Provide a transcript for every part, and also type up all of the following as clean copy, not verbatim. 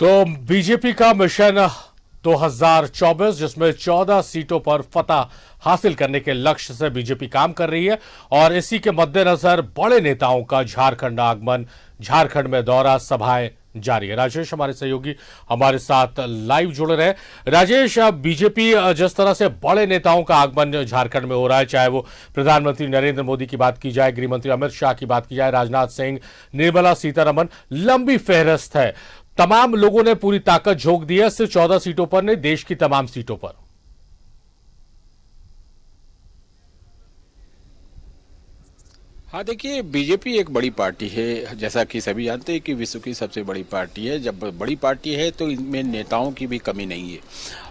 तो बीजेपी का मिशन 2024 जिसमें 14 सीटों पर फतह हासिल करने के लक्ष्य से बीजेपी काम कर रही है और इसी के मद्देनजर बड़े नेताओं का झारखंड आगमन, झारखंड में दौरा, सभाएं जारी है। राजेश हमारे सहयोगी हमारे साथ लाइव जुड़े रहे। राजेश, बीजेपी जिस तरह से बड़े नेताओं का आगमन झारखंड में हो रहा है, चाहे वो प्रधानमंत्री नरेंद्र मोदी की बात की जाए, गृह मंत्री अमित शाह की बात की जाए, राजनाथ सिंह, निर्मला सीतारमण, लंबी फेहरिस्त है। तमाम लोगों ने पूरी ताकत झोंक दी है, सिर्फ 14 सीटों पर नहीं, देश की तमाम सीटों पर। हाँ, देखिए, बीजेपी एक बड़ी पार्टी है। जैसा कि सभी जानते हैं कि विश्व की सबसे बड़ी पार्टी है। जब बड़ी पार्टी है तो इनमें नेताओं की भी कमी नहीं है।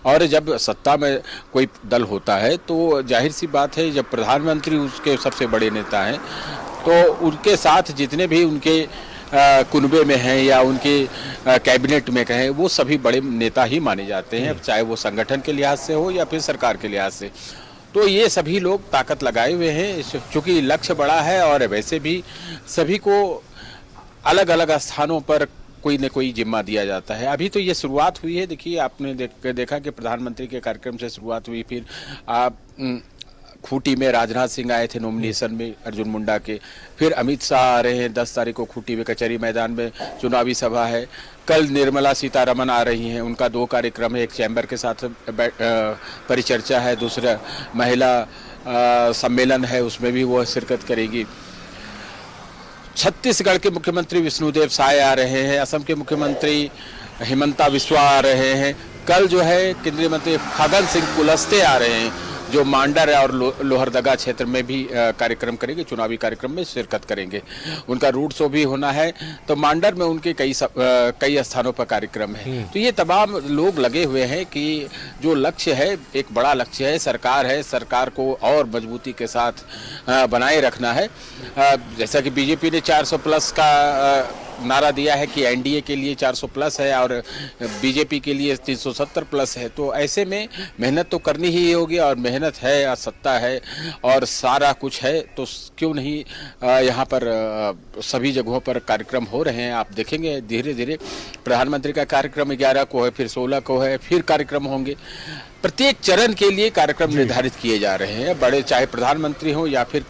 और जब सत्ता में कोई दल होता है तो जाहिर सी बात है, जब प्रधानमंत्री उसके सबसे बड़े नेता हैं तो उनके साथ जितने भी उनके कुनबे में हैं या उनके कैबिनेट में कहें, वो सभी बड़े नेता ही माने जाते हैं, चाहे वो संगठन के लिहाज से हो या फिर सरकार के लिहाज से। तो ये सभी लोग ताकत लगाए हुए हैं, चूंकि लक्ष्य बड़ा है और वैसे भी सभी को अलग अलग स्थानों पर कोई न कोई जिम्मा दिया जाता है। अभी तो ये शुरुआत हुई है। देखिए, आपने देखा कि प्रधानमंत्री के कार्यक्रम से शुरुआत हुई, फिर आप खूंटी में राजनाथ सिंह आए थे नॉमिनेशन में अर्जुन मुंडा के, फिर अमित शाह आ रहे हैं 10 तारीख को खूंटी में कचहरी मैदान में चुनावी सभा है। कल निर्मला सीतारमण आ रही हैं, उनका 2 कार्यक्रम है, एक चैम्बर के साथ परिचर्चा है, दूसरा महिला सम्मेलन है, उसमें भी वो शिरकत करेगी। छत्तीसगढ़ के मुख्यमंत्री विष्णुदेव साय आ रहे हैं, असम के मुख्यमंत्री हिमंता बिस्वा आ रहे हैं। कल जो है केंद्रीय मंत्री फग्गन सिंह कुलस्ते आ रहे हैं, जो मांडर और लोहरदगा क्षेत्र में भी कार्यक्रम करेंगे, चुनावी कार्यक्रम में शिरकत करेंगे। उनका रूट शो भी होना है, तो मांडर में उनके कई स्थानों पर कार्यक्रम है। तो ये तमाम लोग लगे हुए हैं कि जो लक्ष्य है, एक बड़ा लक्ष्य है, सरकार को और मजबूती के साथ बनाए रखना है। जैसा कि बीजेपी ने 400 प्लस का नारा दिया है कि एनडीए के लिए 400 प्लस है और बीजेपी के लिए 370 प्लस है, तो ऐसे में मेहनत तो करनी ही होगी। और मेहनत है और सत्ता है और सारा कुछ है, तो क्यों नहीं यहाँ पर सभी जगहों पर कार्यक्रम हो रहे हैं। आप देखेंगे धीरे धीरे प्रधानमंत्री का कार्यक्रम 11 को है, फिर 16 को है, फिर कार्यक्रम होंगे। प्रत्येक चरण के लिए कार्यक्रम निर्धारित किए जा रहे हैं, बड़े चाहे प्रधानमंत्री हो या फिर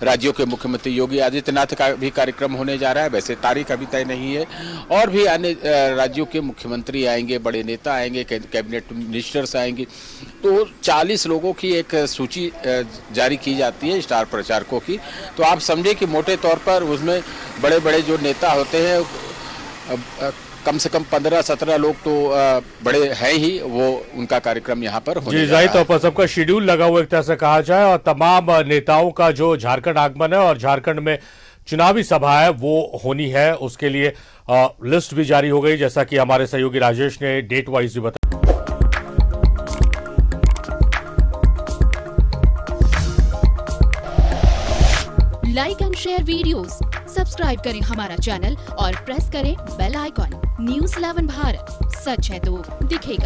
राज्यों के मुख्यमंत्री। योगी आदित्यनाथ का भी कार्यक्रम होने जा रहा है, वैसे तारीख अभी तय नहीं है। और भी अन्य राज्यों के मुख्यमंत्री आएंगे, बड़े नेता आएंगे, कैबिनेट मिनिस्टर्स आएंगे। तो 40 लोगों की एक सूची जारी की जाती है स्टार प्रचारकों की। तो आप समझे कि मोटे तौर पर उसमें बड़े बड़े जो नेता होते हैं, कम से कम 15-17 लोग तो बड़े हैं ही, वो उनका कार्यक्रम यहाँ पर होने जी, जाहिर तौर पर सबका शेड्यूल लगा हुआ एक तरह से कहा जाए। और तमाम नेताओं का जो झारखंड आगमन है और झारखंड में चुनावी सभा है वो होनी है, उसके लिए लिस्ट भी जारी हो गई, जैसा कि हमारे सहयोगी राजेश ने डेट वाइज भी बताया। Like and share videos, subscribe करें हमारा चैनल और प्रेस करें बेल आइकॉन। न्यूज़ 11 भारत, सच है तो दिखेगा।